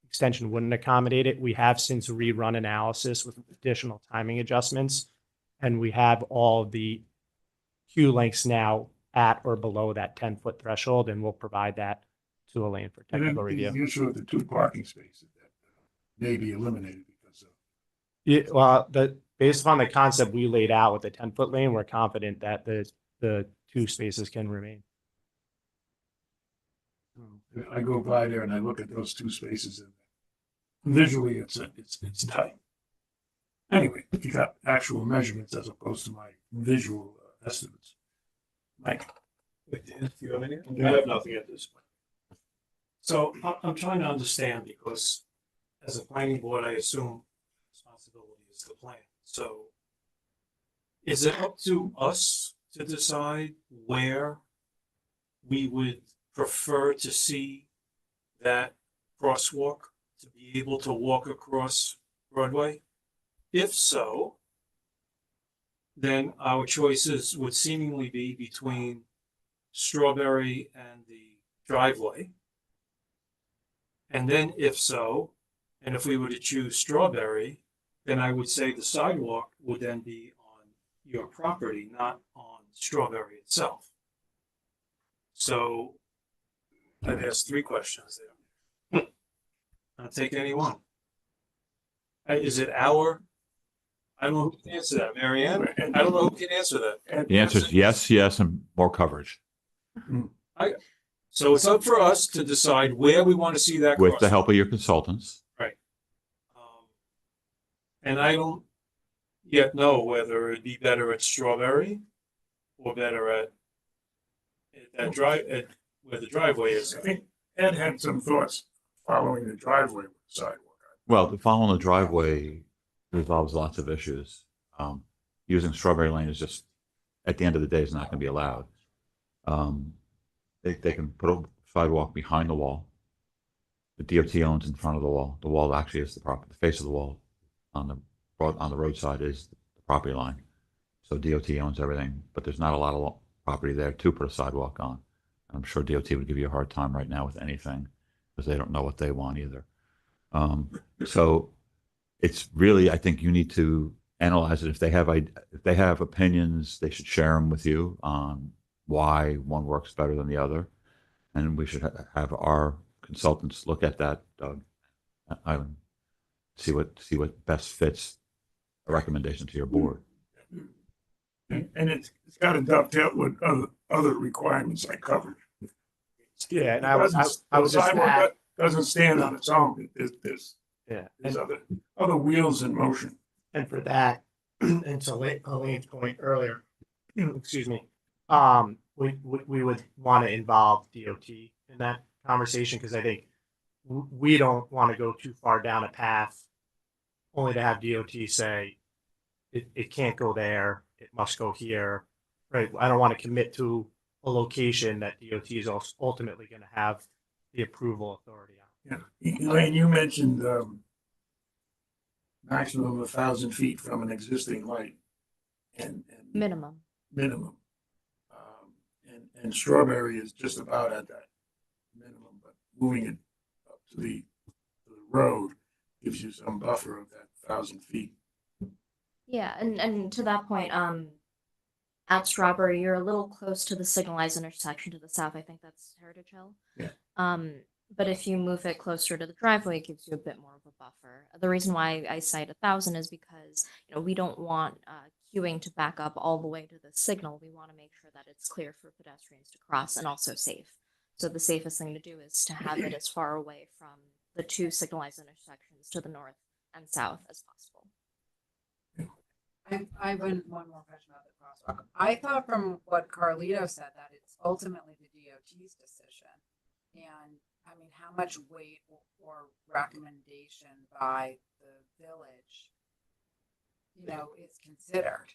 extension wouldn't accommodate it. We have since rerun analysis with additional timing adjustments, and we have all the queue lengths now at or below that 10-foot threshold, and we'll provide that to Elaine for and then technical the review. issue of the 2 parking spaces that may be eliminated because of. Yeah, well, based upon the concept we laid out with the 10-foot lane, we're confident that the 2 spaces can remain. I go by there and I look at those 2 spaces and visually it's tight. Anyway, you got actual measurements as opposed to my visual estimates. Mike. Do you have any? I have nothing at this point. So I'm trying to understand because as a planning board, I assume responsibility is the plan. So is it up to us to decide where we would prefer to see that crosswalk to be able to walk across Broadway? If so, then our choices would seemingly be between Strawberry and the driveway. And then if so, and if we were to choose Strawberry, then I would say the sidewalk would then be on your property, not on Strawberry itself. So I've asked 3 questions there. I'll take any one. Is it our, I don't know who can answer that, Mary Ann? I don't know who can answer that. The answer is yes, yes, and more coverage So it's up for us to decide where we want to see that with the crosswalk. help of your consultants. And I don't yet know whether it'd be better at Strawberry or better at where the driveway is. I think Ed had some thoughts following the driveway with the sidewalk. Well, following the driveway resolves lots of issues. Using Strawberry Lane is just, at the end of the day, is not going to be allowed. They can put a sidewalk behind the wall. The DOT owns in front of the wall. The wall actually is the face of the wall on the roadside is the property line. So DOT owns everything, but there's not a lot of property there to put a sidewalk on. I'm sure DOT would give you a hard time right now with anything because they don't know what they want either. So it's really, I think you need to analyze it. If they have opinions, they should share them with you on why one works better than the other. And we should have our consultants look at that, Island, see what best fits a recommendation to your board. And it's got to dovetail with other requirements like coverage. Yeah, and I was The just sidewalk add, doesn't stand on its own. There's yeah, other wheels in motion. and for that, and to Elaine's point earlier, excuse me, we would want to involve DOT in that conversation because I think we don't want to go too far down a path only to have DOT say it can't go there, it must go here, right? I don't want to commit to a location that DOT is ultimately going to have the approval authority on. Yeah, Elaine, you mentioned maximum of 1,000 feet from an existing light and Minimum. minimum. And Strawberry is just about at that minimum, but moving it up to the road gives you some buffer of that 1,000 feet. Yeah, and to that point, at Strawberry, you're a little close to the signalized intersection to the south. I think that's Heritage Hill. Yeah. But if you move it closer to the driveway, it gives you a bit more of a buffer. The reason why I cite 1,000 is because, we don't want queuing to back up all the way to the signal. We want to make sure that it's clear for pedestrians to cross and also safe. So the safest thing to do is to have it as far away from the 2 signalized intersections to the north and south as possible. I have one more question about the crosswalk. I thought from what Carlito said that it's ultimately the DOT's decision. And I mean, how much weight or recommendation by the village, is considered?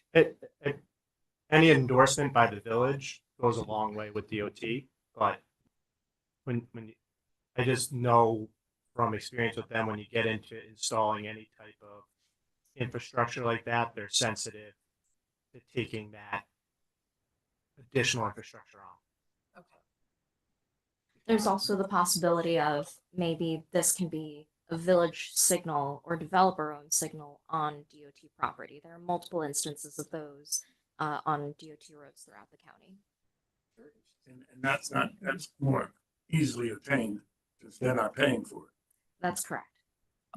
Any endorsement by the village goes a long way with DOT, but when I just know from experience with them, when you get into installing any type of infrastructure like that, they're sensitive to taking that additional infrastructure on. Okay. There's also the possibility of maybe this can be a village signal or developer-owned signal on DOT property. There are multiple instances of those on DOT roads throughout the county. And that's more easily attained because they're not paying for it. That's correct.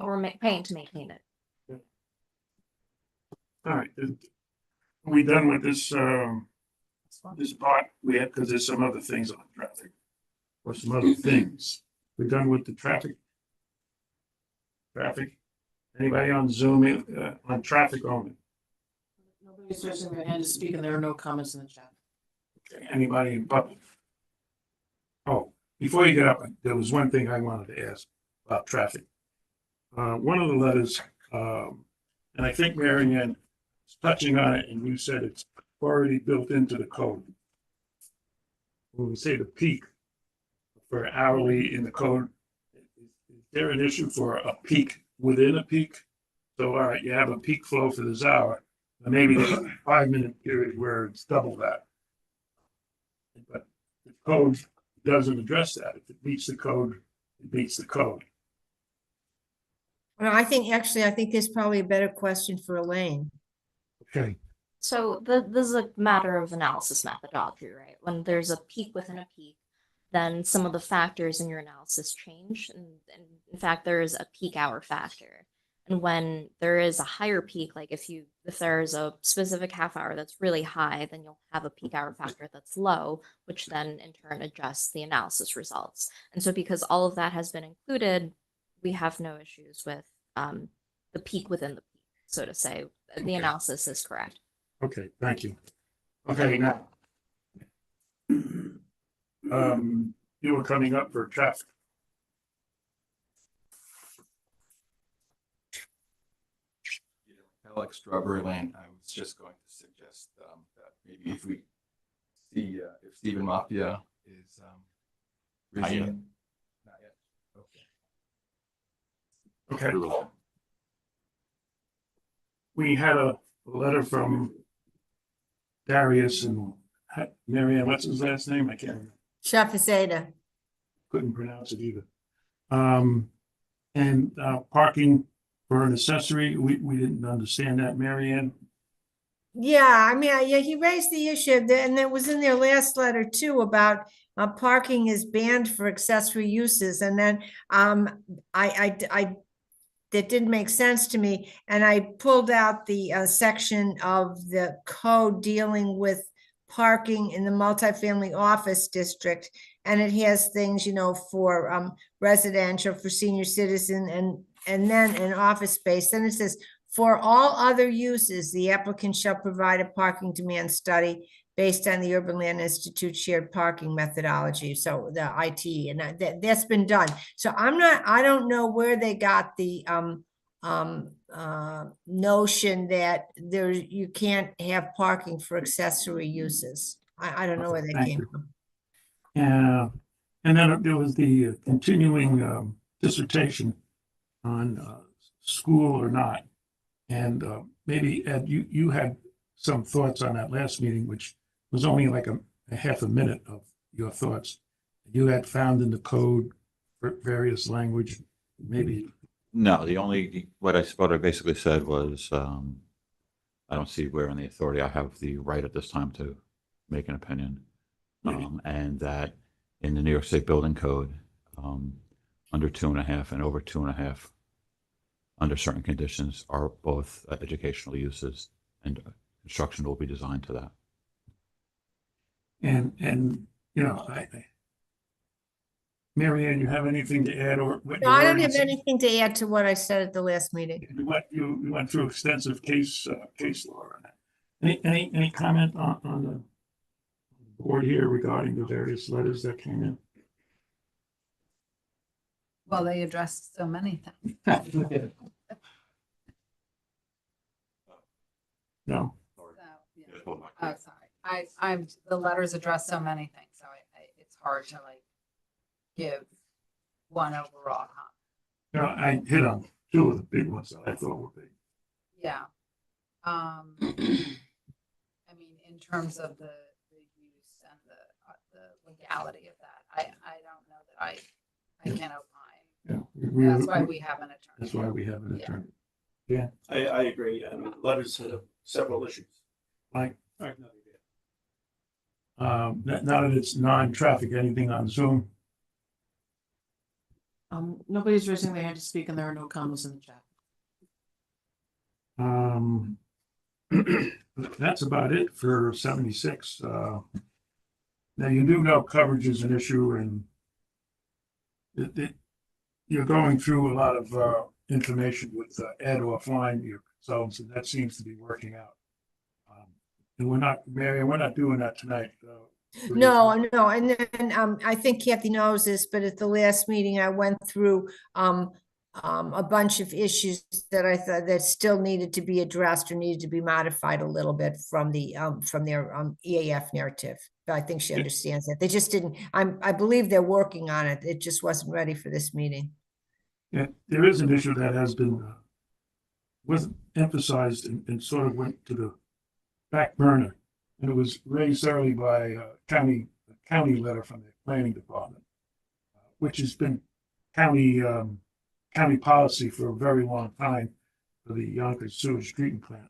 We're paying to maintain it. All right, are we done with this, this part? We have, because there's some other things on traffic. Or some other things. We're done with the traffic? Traffic? Anybody on Zoom, on traffic only? Nobody's raising their hand to speak and there are no comments in the chat. Okay, anybody in public? Oh, before you get up, there was one thing I wanted to ask about traffic. One of the letters, and I think Mary Ann is touching on it, and you said it's already built into the code. When we say the peak for hourly in the code, is there an issue for a peak within a peak? So, all right, you have a peak flow for this hour, but maybe there's a 5-minute period where it's double that. But the code doesn't address that. If it meets the code, it meets the code. Well, I think there's probably a better question for Elaine. Okay, So this is a matter of analysis methodology, right? When there's a peak within a peak, then some of the factors in your analysis change. And in fact, there is a peak hour factor. And when there is a higher peak, like if there's a specific half hour that's really high, then you'll have a peak hour factor that's low, which then in turn adjusts the analysis results. And so because all of that has been included, we have no issues with the peak within the peak, so to say. The analysis is correct. okay, thank you. Okay, now. You were coming up for traffic. Alex Strawberry Lane, I was just going to suggest that maybe if we see if Stephen Mafia is Not yet. resuming. Not yet. Okay. Okay. We had a letter from Darius and Mary Ann, what's his last name? I can't remember. Shafazada. Couldn't pronounce it either. And parking for an accessory, we didn't understand that, Mary Ann. Yeah, I mean, yeah, he raised the issue, and it was in their last letter too, about parking is banned for accessory uses, and then I that didn't make sense to me, and I pulled out the section of the code dealing with parking in the multifamily office district, and it has things, for residential, for senior citizen, and then an office space. Then it says, for all other uses, the applicant shall provide a parking demand study based on the Urban Land Institute shared parking methodology. So the IT, and that's been done. So I don't know where they got the notion that you can't have parking for accessory uses. I don't know where that Thank came you. from. Yeah, and then there was the continuing dissertation on school or not. And maybe Ed, you had some thoughts on that last meeting, which was only like a half a minute of your thoughts. You had found in the code for various language, maybe. No, what I basically said was, I don't see where in the authority I have the right at this time to make an opinion. And that in the New York State Building Code, under 2.5 and over 2.5, under certain conditions, are both educational uses, and construction will be designed to that. And Mary Ann, you have anything to add or? No, I don't have anything to add to what I said at the last meeting. You went through extensive case law on that. Any comment on the board here regarding the various letters that came in? Well, they addressed so many things. No, So, yeah. Oh, sorry. The letters address so many things, so it's hard to give one overall comment. no, I hit on two of the big ones that I thought were big. Yeah. I mean, in terms of the use and the legality of that, I don't know that I can opine. Yeah, That's why we have an attorney. That's why we have an Yeah. attorney. Yeah, I agree. I mean, letters have several issues. Mike, All right, no, you did. now that it's non-traffic, anything on Zoom? Nobody's raising their hand to speak, and there are no comments in the chat. That's about it for 76. Now you do know coverage is an issue, and you're going through a lot of information with Ed offline, your consultants, and that seems to be working out. And we're not, Mary, we're not doing that tonight. No, no, and then, I think Kathy knows this, but at the last meeting, I went through, a bunch of issues that I thought that still needed to be addressed or needed to be modified a little bit from their, EAF narrative. I think she Yeah. understands that. They just didn't, I believe they're working on it. It just wasn't ready for this meeting. Yeah, there is an issue that has been, wasn't emphasized and sort of went to the back burner. And it was raised early by a county letter from the planning department, which has been county policy for a very long time for the Yonkers sewage treatment plant.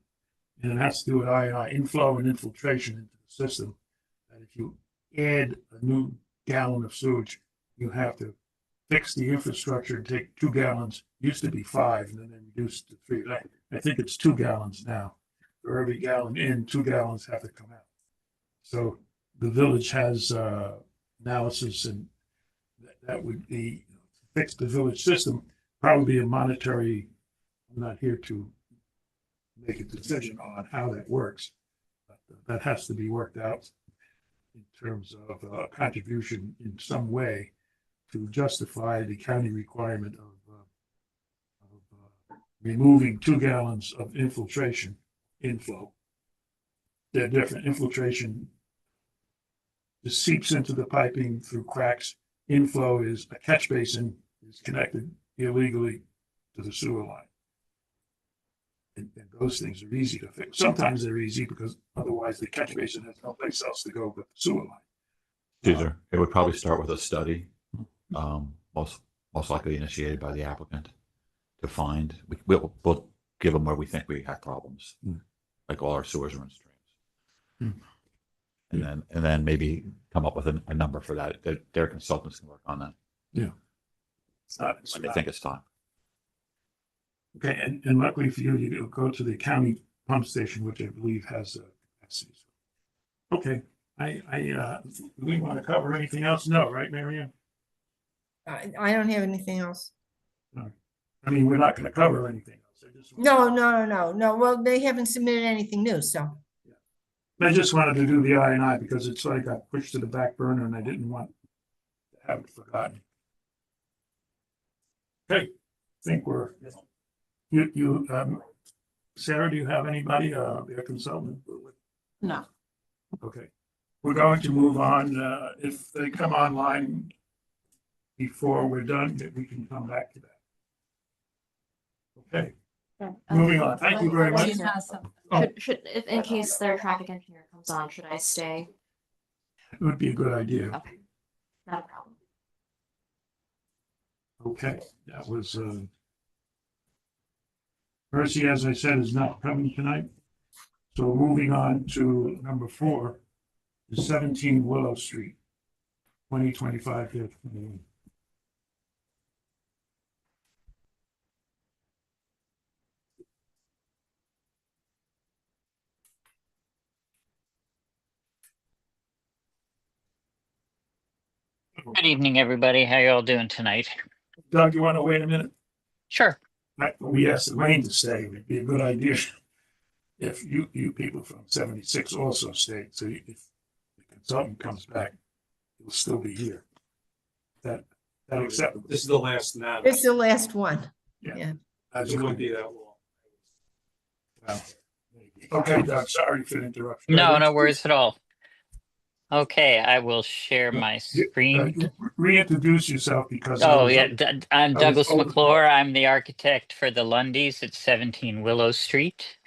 And it has to do with I inflow and infiltration into the system. And if you add a new gallon of sewage, you have to fix the infrastructure and take 2 gallons. Used to be 5, and then they reduced to 3. I think it's 2 gallons now. For every gallon in, 2 gallons have to come out. So the village has analysis, and that would be fix the village system. Probably a monetary. I'm not here to make a decision on how that works, but that has to be worked out in terms of contribution in some way to justify the county requirement of removing 2 gallons of infiltration inflow. They're different. Infiltration just seeps into the piping through cracks. Inflow is a catch basin is connected illegally to the sewer line. And those things are easy to fix. Sometimes they're easy because otherwise the catch basin has no place else to go but the sewer line. Caesar, it would probably start with a study, most likely initiated by the applicant to find, we'll give them where we think we have problems, like all our sewers are in streams. And then maybe come up with a number for that. Their consultants can work on that. Yeah. It's not, When they think it's time. okay, and luckily for you, you go to the county pump station, which I believe has a capacity. Okay, we want to cover anything else? No, right, Marianne? I don't have anything else. I mean, we're not going to cover anything else. No. Well, they haven't submitted anything new, so. I just wanted to do the I because it sort of got pushed to the back burner and I didn't want to have it forgotten. Okay, I think we're, Sarah, do you have anybody, their consultant? No. Okay, we're going to move on. If they come online before we're done, we can come back to that. Okay, moving on. Thank you very much. Oh, If in case their traffic engineer comes on, should I stay? it would be a good idea. Okay, not a problem. Okay, that was, Percy, as I said, is not coming tonight. So moving on to number 4, is 17 Willow Street, 2025. Good evening, everybody. How you all doing tonight? Doug, you want to wait a minute? Sure. We asked the rain to stay. It'd be a good idea if you people from 76 also stayed. So if the consultant comes back, he'll still be here. That acceptable? This is the last matter. This is the last one. It won't be that long. Well, okay, Doug, sorry for the interruption. No worries at all. Okay, I will share my screen. Reintroduce yourself because. Oh, yeah. I'm was Douglas told- McClure. I'm the architect for the Lundys at 17 Willow Street.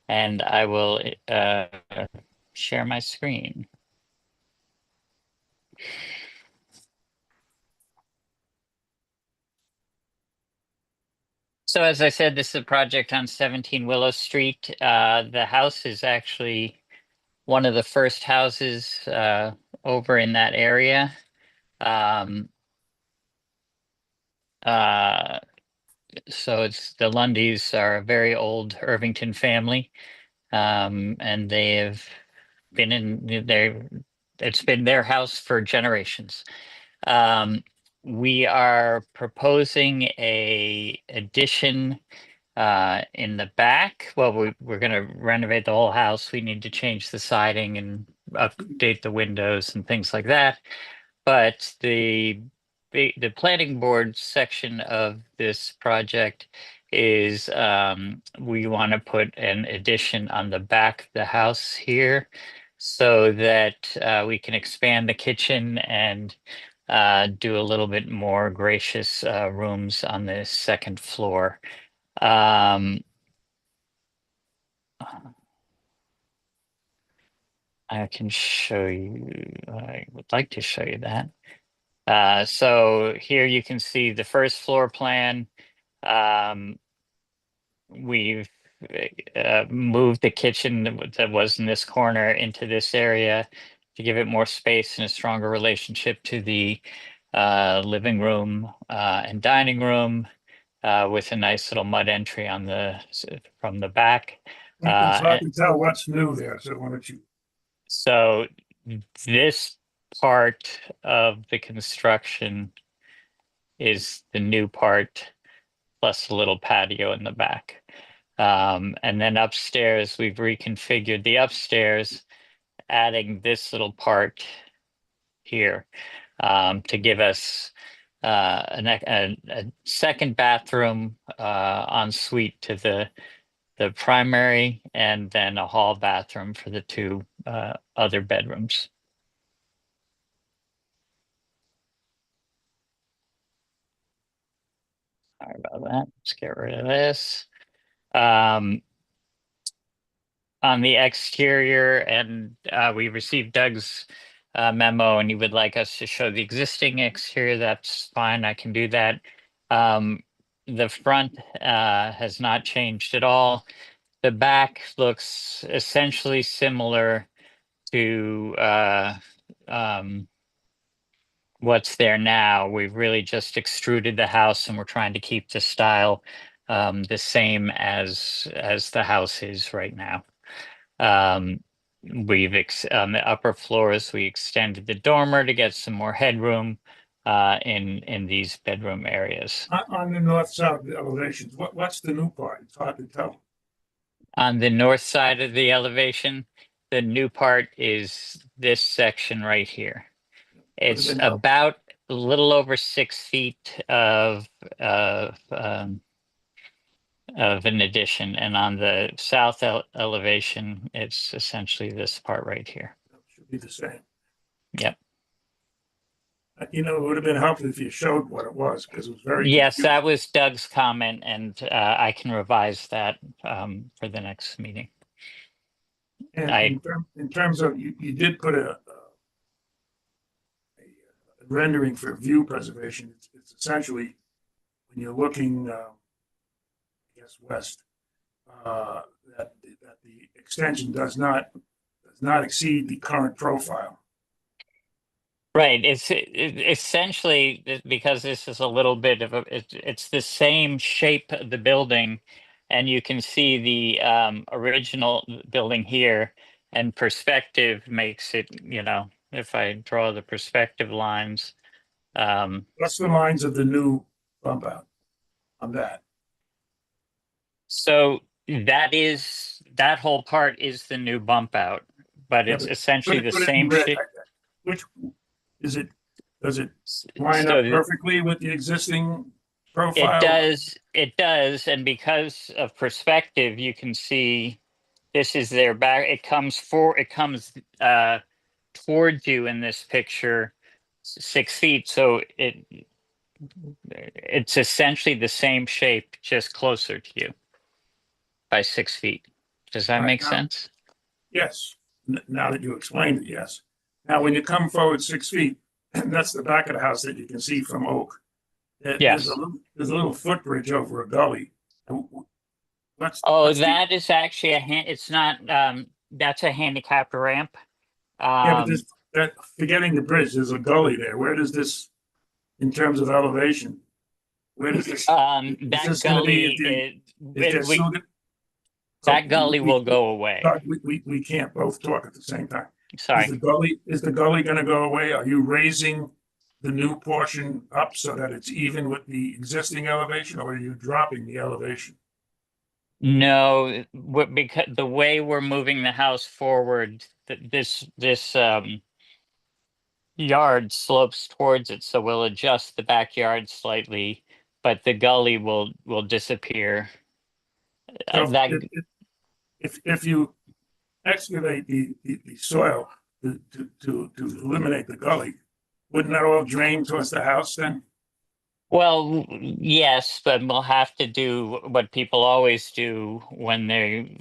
And I will share my screen. So as I said, this is a project on 17 Willow Street. The house is actually one of the first houses over in that area. So it's the Lundys are a very old Irvington family, and they have been in there. It's been their house for generations. We are proposing a addition in the back. Well, we're going to renovate the whole house. We need to change the siding and update the windows and things like that. But the planning board section of this project is we want to put an addition on the back of the house here so that we can expand the kitchen and do a little bit more gracious rooms on the second floor. I can show you, I would like to show you that. So here you can see the first floor plan. We've moved the kitchen that was in this corner into this area to give it more space and a stronger relationship to the living room and dining room with a nice little mud entry on from the back. So I can tell what's new there, so why don't you? So this part of the construction is the new part, plus a little patio in the back. And then upstairs, we've reconfigured the upstairs, adding this little part here to give us a second bathroom ensuite to the primary, and then a hall bathroom for the two other bedrooms. Sorry about that. Let's get rid of this. On the exterior, and we received Doug's memo, and he would like us to show the existing exterior. That's fine. I can do that. The front has not changed at all. The back looks essentially similar to what's there now. We've really just extruded the house, and we're trying to keep the style the same as the house is right now. On the upper floors, we extended the dormer to get some more headroom in these bedroom areas. On the north-south elevations, what's the new part? It's hard to tell. On the north side of the elevation, the new part is this section right here. It's about a little over 6 feet of an addition, and on the south elevation, it's essentially this part right here. Should be the same. Yep. You know, it would have been helpful if you showed what it was, because it was very. Yes, confusing. that was Doug's comment, and I can revise that for the next meeting. And in terms of, you did put a rendering for view preservation. It's essentially, when you're looking, I guess, west, that the extension does not exceed the current profile. Right. It's essentially, because this is a little bit of it's the same shape of the building, and you can see the original building here, and perspective makes it, if I draw the perspective lines. What's the lines of the new bump out on that? So that whole part is the new bump out, but it's essentially the same shape. Which is it? Does it line up perfectly with the existing profile? It does. And because of perspective, you can see this is their back. It comes towards you in this picture 6 feet. So it's essentially the same shape, just closer to you by 6 feet. Does that make sense? Yes. Now that you explained it, yes. Now, when you come forward 6 feet, that's the back of the house that you can see from Oak. Yes. There's a little footbridge over a gully. That is actually it's not, that's a handicapped ramp. Yeah, but forgetting the bridge, there's a gully there. Where does this, in terms of elevation, where does this? That gully will go away. We can't both talk at the same time. Sorry. Is the gully going to go away? Are you raising the new portion up so that it's even with the existing elevation, or are you dropping the elevation? No, because the way we're moving the house forward, this yard slopes towards it, so we'll adjust the backyard slightly, but the gully will disappear. So That if you excavate the soil to eliminate the gully, wouldn't that all drain towards the house then? Well, yes, but we'll have to do what people always do when they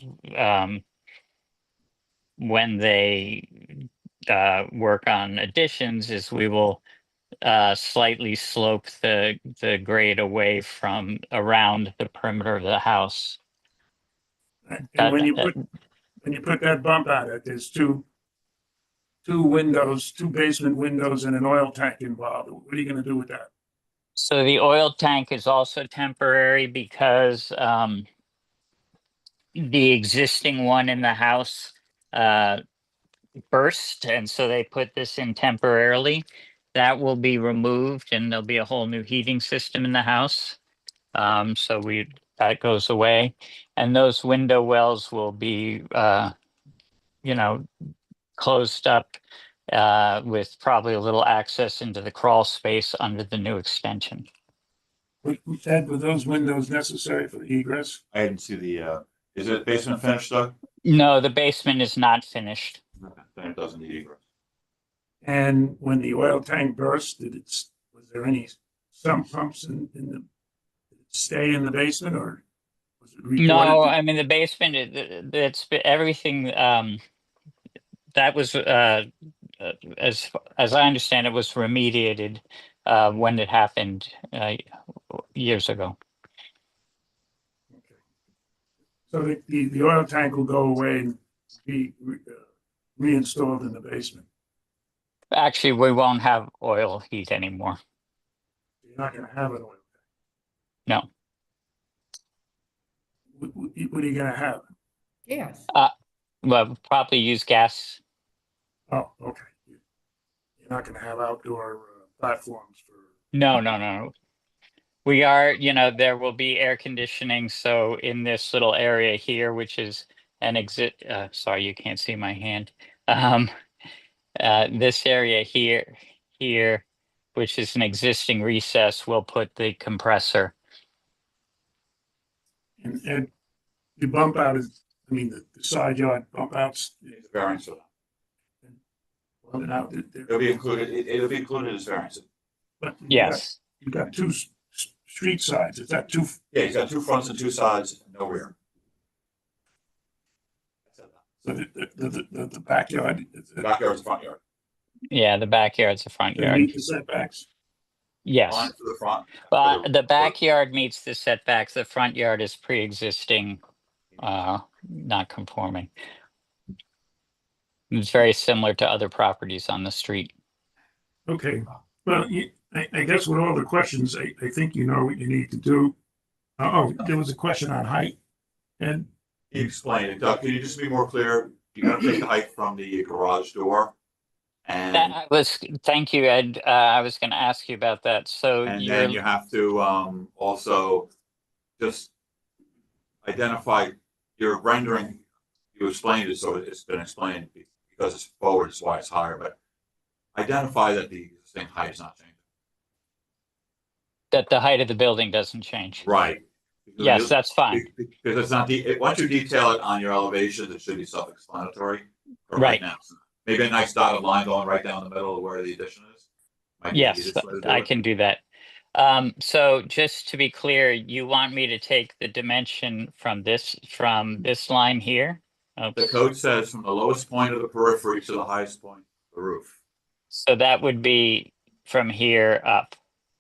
work on additions is we will slightly slope the grade away from around the perimeter of the house. And when you put that bump out, there's two windows, two basement windows and an oil tank involved. What are you gonna do with that? So the oil tank is also temporary because the existing one in the house burst, and so they put this in temporarily. That will be removed, and there'll be a whole new heating system in the house. So that goes away, and those window wells will be, closed up with probably a little access into the crawl space under the new extension. Ed, were those windows necessary for the egress? I didn't see the, is it basement finished, Doug? No, the basement is not finished. Then it doesn't need egress. And when the oil tank burst, was there any sump pumps in the, did it stay in the basement or was it reported? No, I mean the basement. It's everything. That was as I understand it was remediated when it happened years ago. So the oil tank will go away and be reinstalled in the basement. Actually, we won't have oil heat anymore. You're not gonna have an oil No. tank. What are you gonna have? Yes. Well, probably use gas. Oh, okay. You're not gonna have outdoor platforms for. No. We are, there will be air conditioning. So in this little area here, which is an sorry, you can't see my hand. This area here, which is an existing recess, we'll put the compressor. And the bump out the side yard bump outs. It's variance for that. Well, now, It'll be included, it'll be included as variance. but Yes. you've got two street sides. Is that two? Yeah, he's got two fronts and two sides, no rear. So the backyard. The backyard's the front yard. Yeah, the backyard's the front They yard. meet the setbacks. Yes. Line to the front. But the backyard meets the setbacks. The front yard is pre-existing, not conforming. It's very similar to other properties on the street. Okay, well, I guess with all the questions, I think you know what you need to do. Oh, there was a question on height. And He explained it. Doug, can you just be more clear? You gotta take the height from the garage door. And Thank you, Ed. I was going to ask you about that. So and then you have to also just identify your rendering. You explained it, so it's been explained because it's forward, is why it's higher, but identify that the existing height is not changing. that the height of the building doesn't change. Right. Yes, that's fine. Because it's not once you detail it on your elevation, it should be self-explanatory. But Right. now, maybe a nice dotted line going right down the middle of where the addition is. Might be the Yes, easiest way to do I it. can do that. So just to be clear, you want me to take the dimension from this line here? The Oops. code says from the lowest point of the periphery to the highest point of the roof. So that would be from here up.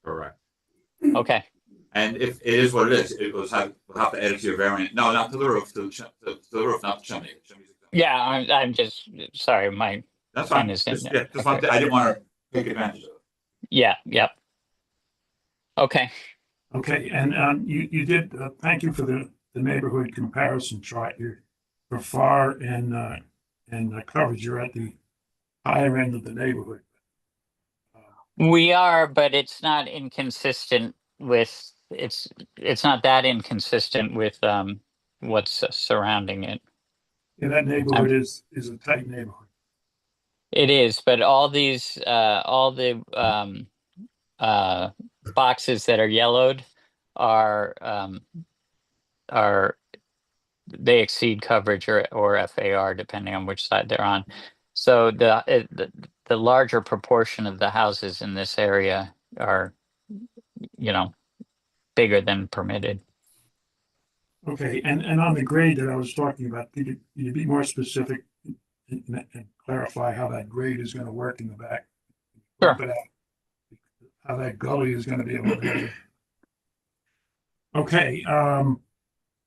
Correct. Okay. And if it is what it is, we'll have to edit your variant. No, not to the roof, to the roof, not the chimney. Chimney's exempt. Yeah, I'm just sorry. My That's pen fine. is in Just, there. yeah, just want I didn't want to take advantage of it. Yeah. Yep. Okay. okay, and you did, thank you for the neighborhood comparison chart. You're far and coverage. You're at the higher end of the neighborhood. We are, but it's not inconsistent with it's not that inconsistent with what's surrounding it. Yeah, that neighborhood is a tight neighborhood. It is, but all these, all the boxes that are yellowed are they exceed coverage or FAR depending on which side they're on. So the larger proportion of the houses in this area are, bigger than permitted. Okay, and on the grade that I was talking about, could you be more specific and clarify how that grade is gonna work in the back? Sure. Bump it out. How that gully is gonna be able to. Okay,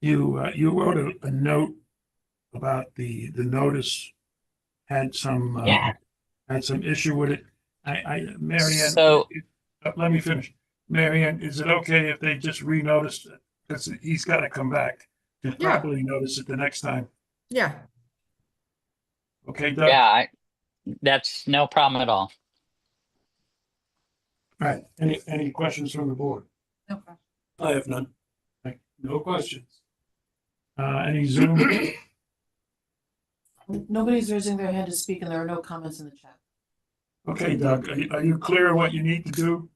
you wrote a note about the notice had some issue with it. Marianne. So- Let me finish. Marianne, is it okay if they just renotice it? Because he's gotta come back to Yeah. properly notice it the next time. Yeah. Okay, Doug? Yeah, that's no problem at all. All right, any questions from the board? No question. I have none. No questions. Any Zoom? Nobody's raising their hand to speak and there are no comments in the chat. Okay, Doug, are you clear on what you need to do?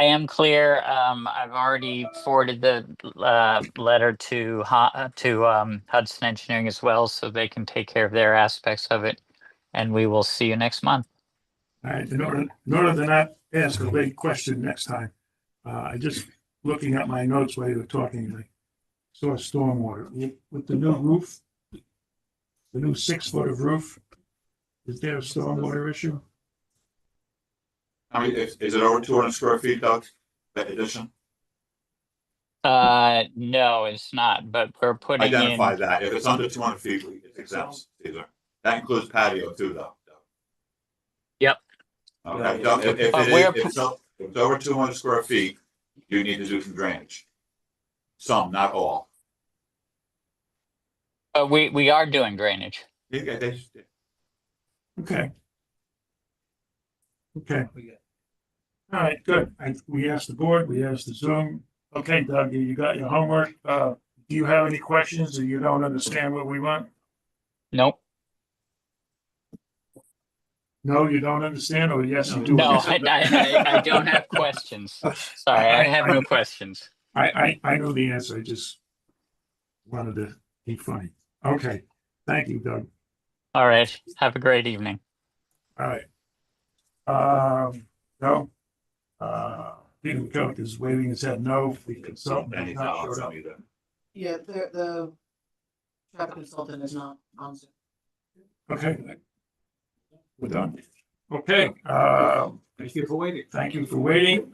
I am clear. I've already forwarded the letter to Hudson Engineering as well, so they can take care of their aspects of it. And we will see you next month. All right, in order to not ask a late question next time, I just looking at my notes while you were talking, I saw stormwater with the new roof, the new 6 foot of roof. Is there a stormwater issue? I mean, is it over 200 square feet, Doug, that addition? No, it's not, but we're putting Identify in. that. If it's under 200 feet, it's exempt, Caesar. That includes patio too, though. Yep. Okay, Doug, if it's over 200 square feet, you need to do some drainage. Some, not all. We are doing drainage. Okay. Okay. Okay. All right, good. We asked the board, we asked the Zoom. Okay, Doug, you got your homework. Do you have any questions or you don't understand what we want? Nope. No, you don't understand, or yes, you do? No, understand? I don't have questions. Sorry, I have no questions. I know the answer. I just wanted to be funny. Okay. Thank you, Doug. All right. Have a great evening. All right. No. Peter McCulloch is waving his head no. The consultant has not showed up. Yeah, the traffic consultant is not on Zoom. Okay. We're done. Okay. Thank you for waiting. Thank you for waiting.